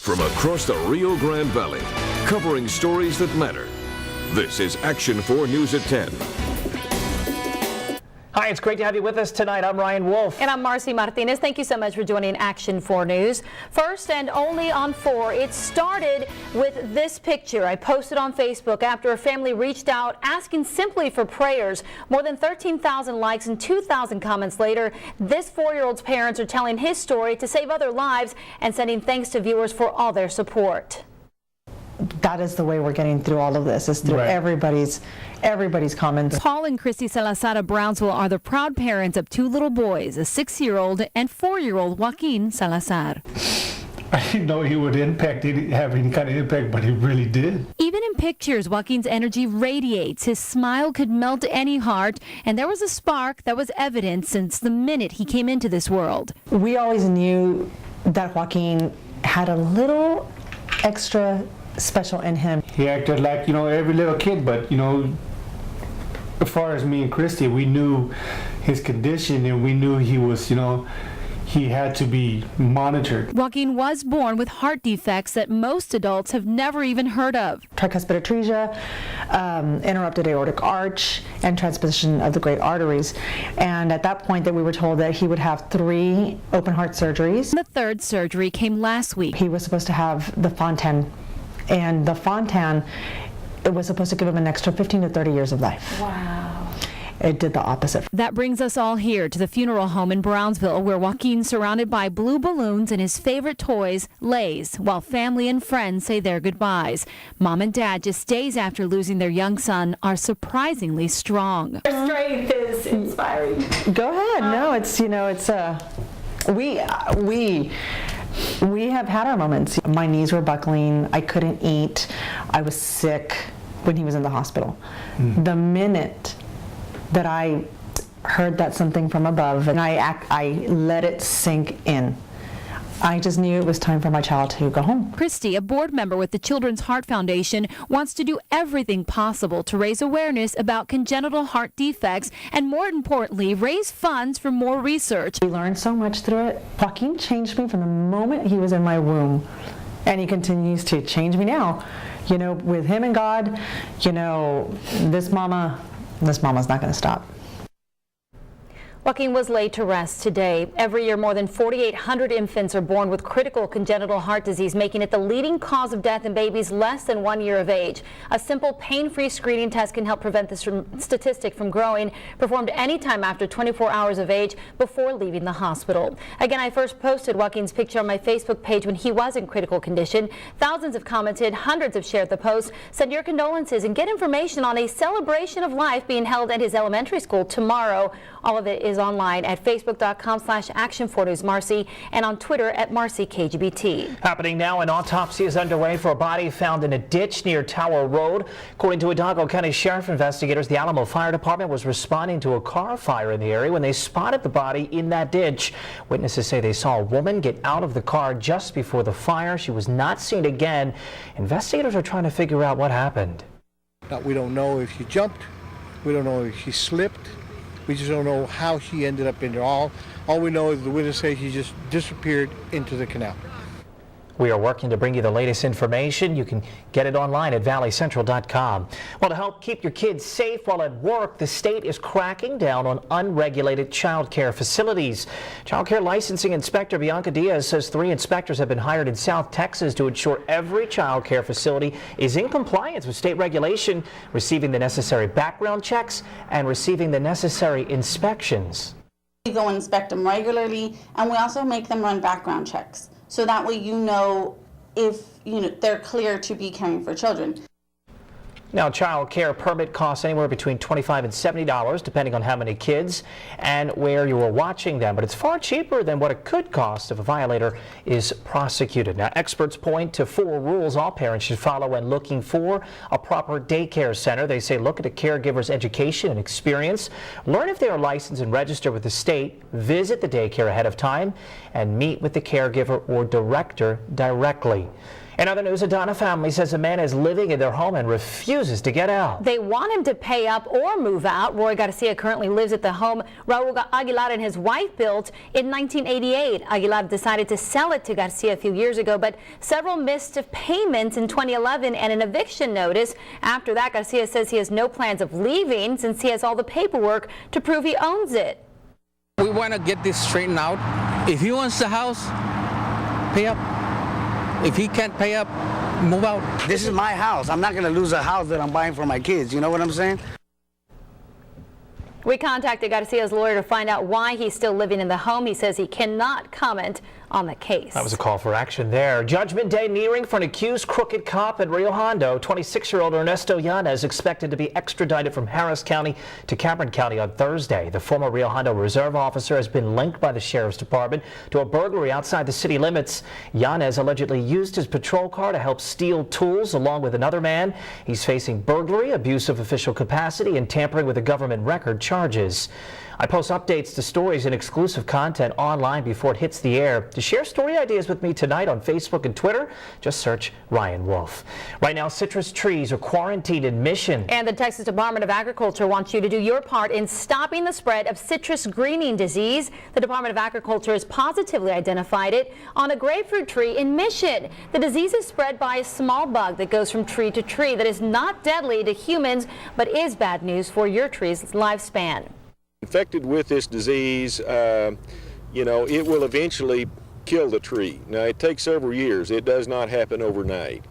from across the Rio Grande Valley, covering stories that matter. This is Action 4 News at 10. Hi, it's great to have you with us tonight. I'm Ryan Wolf. And I'm Marcy Martinez. Thank you so much for joining Action 4 News. First and only on 4, it started with this picture I posted on Facebook after a family reached out asking simply for prayers. More than 13,000 likes and 2,000 comments later, this 4-year-old's parents are telling his story to save other lives and sending thanks to viewers for all their support. That is the way we're getting through all of this, is through everybody's comments. Paul and Christy Salazar of Brownsville are the proud parents of 2 little boys, a 6-year-old and 4-year-old Joaquin Salazar. I didn't know he would have any kind of impact, but he really did. Even in pictures, Joaquin's energy radiates. His smile could melt any heart, and there was a spark that was evident since the minute he came into this world. We always knew that Joaquin had a little extra special in him. He acted like, every little kid, but, as far as me and Christy, we knew his condition and we knew he was, he had to be monitored. Joaquin was born with heart defects that most adults have never even heard of. Tricuspid atresia, interrupted aortic arch, and transposition of the great arteries. And at that point that we were told that he would have 3 open heart surgeries. The 3rd surgery came last week. He was supposed to have the Fontan, and the Fontan, it was supposed to give him an extra 15 to 30 years of life. Wow. It did the opposite. That brings us all here to the funeral home in Brownsville, where Joaquin, surrounded by blue balloons and his favorite toys, lays while family and friends say their goodbyes. Mom and Dad, just days after losing their young son, are surprisingly strong. Their strength is inspiring. Go ahead. No, it's, we have had our moments. My knees were buckling. I couldn't eat. I was sick when he was in the hospital. The minute that I heard that something from above, and I let it sink in, I just knew it was time for my child to go home. Christy, a board member with the Children's Heart Foundation, wants to do everything possible to raise awareness about congenital heart defects and, more importantly, raise funds for more research. We learned so much through it. Joaquin changed me from the moment he was in my womb, and he continues to change me now. With him and God, this mama's not going to stop. Joaquin was laid to rest today. Every year, more than 4,800 infants are born with critical congenital heart disease, making it the leading cause of death in babies less than 1 year of age. A simple pain-free screening test can help prevent this statistic from growing, performed anytime after 24 hours of age before leaving the hospital. Again, I first posted Joaquin's picture on my Facebook page when he was in critical condition. Thousands have commented, hundreds have shared the post. Send your condolences and get information on a celebration of life being held at his elementary school tomorrow. All of it is online at facebook.com/Action4News Marcy and on Twitter at MarcyKGBT. Happening now, an autopsy is underway for a body found in a ditch near Tower Road. According to Hidalgo County Sheriff investigators, the Alamo Fire Department was responding to a car fire in the area when they spotted the body in that ditch. Witnesses say they saw a woman get out of the car just before the fire. She was not seen again. Investigators are trying to figure out what happened. We don't know if she jumped. We don't know if she slipped. We just don't know how she ended up in there. All we know is the witness says she just disappeared into the canal. We are working to bring you the latest information. You can get it online at valleycentral.com. Well, to help keep your kids safe while at work, the state is cracking down on unregulated child care facilities. Child care licensing inspector Bianca Diaz says 3 inspectors have been hired in South Texas to ensure every child care facility is in compliance with state regulation, receiving the necessary background checks and receiving the necessary inspections. We go inspect them regularly, and we also make them run background checks. So that way if they're clear to be caring for children. Now, child care permit costs anywhere between $25 and $70, depending on how many kids and where you are watching them. But it's far cheaper than what it could cost if a violator is prosecuted. Now, experts point to 4 rules all parents should follow when looking for a proper daycare center. They say look at a caregiver's education and experience, learn if they are licensed and registered with the state, visit the daycare ahead of time, and meet with the caregiver or director directly. In other news, a Donna family says a man is living in their home and refuses to get out. They want him to pay up or move out. Roy Garcia currently lives at the home Raul Aguilar and his wife built in 1988. Aguilar decided to sell it to Garcia a few years ago, but several missed payments in 2011 and an eviction notice. After that, Garcia says he has no plans of leaving since he has all the paperwork to prove he owns it. We want to get this straightened out. If he wants the house, pay up. If he can't pay up, move out. This is my house. I'm not going to lose a house that I'm buying for my kids. You know what I'm saying? We contacted Garcia's lawyer to find out why he's still living in the home. He says he cannot comment on the case. That was a call for action there. Judgment day nearing for an accused crooked cop in Rio Hondo. 26-year-old Ernesto Yanez expected to be extradited from Harris County to Cameron County on Thursday. The former Rio Hondo reserve officer has been linked by the sheriff's department to a burglary outside the city limits. Yanez allegedly used his patrol car to help steal tools along with another man. He's facing burglary, abuse of official capacity, and tampering with a government record charges. I post updates to stories and exclusive content online before it hits the air. To share story ideas with me tonight on Facebook and Twitter, just search Ryan Wolf. Right now, citrus trees are quarantined in Mission. And the Texas Department of Agriculture wants you to do your part in stopping the spread of citrus greening disease. The Department of Agriculture has positively identified it on a grapefruit tree in Mission. The disease is spread by a small bug that goes from tree to tree that is not deadly to humans, but is bad news for your tree's lifespan. Infected with this disease, it will eventually kill the tree. Now, it takes several years. It does not happen overnight.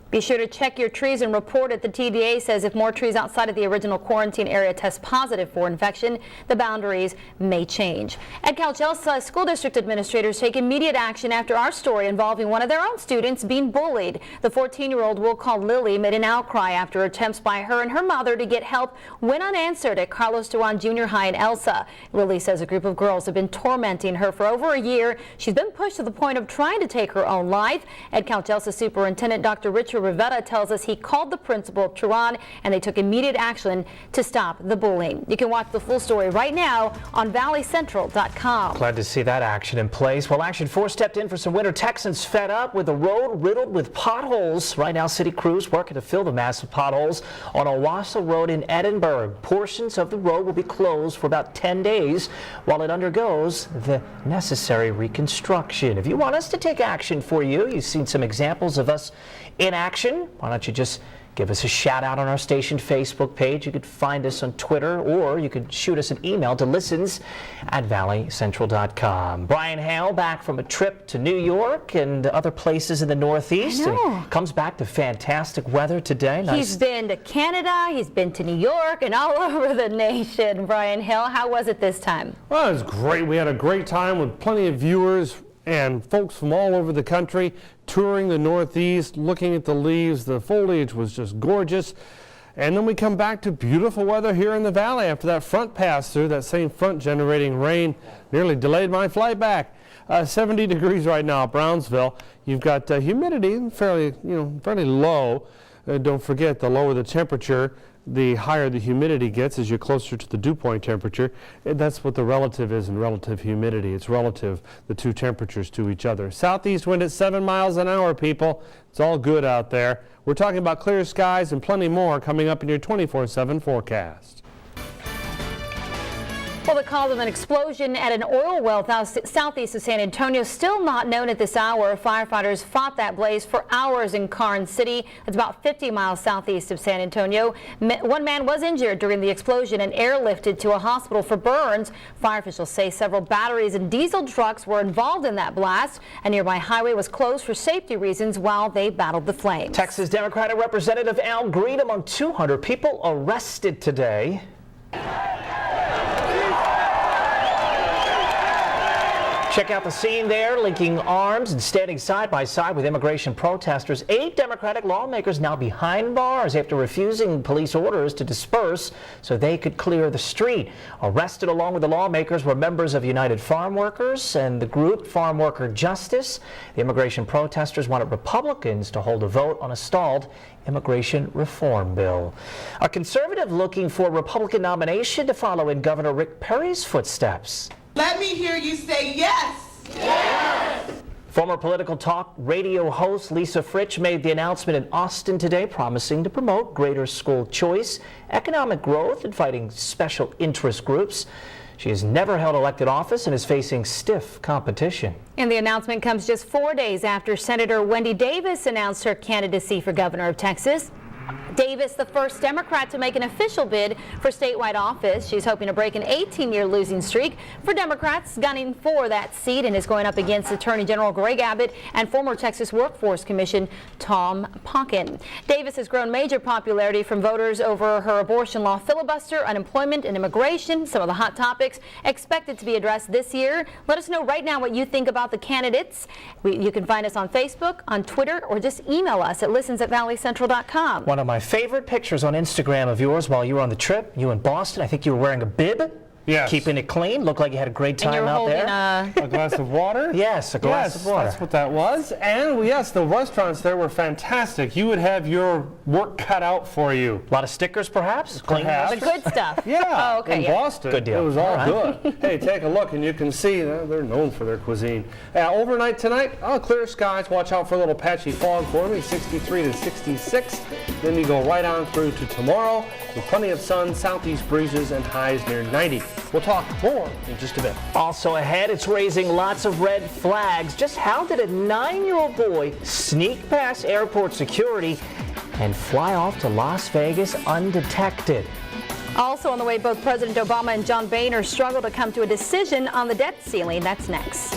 Be sure to check your trees and report it. The TDA says if more trees outside of the original quarantine area test positive for infection, the boundaries may change. At Cal Chelsea, school district administrators take immediate action after our story involving one of their own students being bullied. The 14-year-old we'll call Lily made an outcry after attempts by her and her mother to get help went unanswered at Carlos Duran Junior High in Elsa. Lily says a group of girls have been tormenting her for over a year. She's been pushed to the point of trying to take her own life. At Cal Chelsea Superintendent Dr. Richard Rivera tells us he called the principal of Turan and they took immediate action to stop the bullying. You can watch the full story right now on valleycentral.com. Glad to see that action in place. Well, Action 4 stepped in for some winter Texans fed up with the road riddled with potholes. Right now, city crews working to fill the massive potholes on Owasso Road in Edinburgh. Portions of the road will be closed for about 10 days while it undergoes the necessary reconstruction. If you want us to take action for you, you've seen some examples of us in action. Why don't you just give us a shout out on our station Facebook page. You could find us on Twitter, or you could shoot us an email to listens@valleycentral.com. Brian Hale back from a trip to New York and other places in the Northeast. And comes back to fantastic weather today. Nice. He's been to Canada, he's been to New York, and all over the nation. Brian Hale, how was it this time? Well, it was great. We had a great time with plenty of viewers and folks from all over the country touring the Northeast, looking at the leaves. The foliage was just gorgeous. And then we come back to beautiful weather here in the valley after that front passed through. That same front generating rain nearly delayed my flight back. 70 degrees right now at Brownsville. You've got humidity fairly low. Don't forget, the lower the temperature, the higher the humidity gets as you're closer to the dew point temperature. And that's what the relative is in relative humidity. It's relative, the two temperatures to each other. Southeast wind at 7 miles an hour, people. It's all good out there. We're talking about clear skies and plenty more coming up in your 24/7 forecast. Well, the cause of an explosion at an oil well southeast of San Antonio still not known at this hour. Firefighters fought that blaze for hours in Karnes City. That's about 50 miles southeast of San Antonio. One man was injured during the explosion and airlifted to a hospital for burns. Fire officials say several batteries and diesel trucks were involved in that blast. A nearby highway was closed for safety reasons while they battled the flames. Texas Democratic Representative Al Green among 200 people arrested today. Check out the scene there, linking arms and standing side by side with immigration protesters. 8 Democratic lawmakers now behind bars after refusing police orders to disperse so they could clear the street. Arrested along with the lawmakers were members of United Farm Workers and the group Farm Worker Justice. The immigration protesters wanted Republicans to hold a vote on a stalled immigration reform bill. A conservative looking for a Republican nomination to follow in Governor Rick Perry's footsteps. Let me hear you say yes. Yes. Former political talk radio host Lisa Fritsch made the announcement in Austin today, promising to promote greater school choice, economic growth, and fighting special interest groups. She has never held elected office and is facing stiff competition. And the announcement comes just 4 days after Senator Wendy Davis announced her candidacy for governor of Texas. Davis, the first Democrat to make an official bid for statewide office. She's hoping to break an 18-year losing streak for Democrats, gunning for that seat, and is going up against Attorney General Greg Abbott and former Texas Workforce Commission Tom Pockin. Davis has grown major popularity from voters over her abortion law filibuster, unemployment, and immigration, some of the hot topics expected to be addressed this year. Let us know right now what you think about the candidates. You can find us on Facebook, on Twitter, or just email us at listens@valleycentral.com. One of my favorite pictures on Instagram of yours while you were on the trip, you in Boston. I think you were wearing a bib. Yes. Keeping it clean. Looked like you had a great time and you were out there. A glass of water? Yes, a glass of water. That's what that was. And yes, the restaurants there were fantastic. You would have your work cut out for you. A lot of stickers, perhaps? Perhaps. The good stuff. Yeah. Oh, okay. In Boston. Good deal. It was all good. Hey, take a look and you can see they're known for their cuisine. Overnight tonight, clear skies. Watch out for a little patchy fog for me, 63 to 66. Then you go right on through to tomorrow with plenty of sun, southeast breezes, and highs near 90. We'll talk more in just a bit. Also ahead, it's raising lots of red flags. Just how did a 9-year-old boy sneak past airport security and fly off to Las Vegas undetected? Also on the way, both President Obama and John Boehner struggle to come to a decision on the debt ceiling. That's next.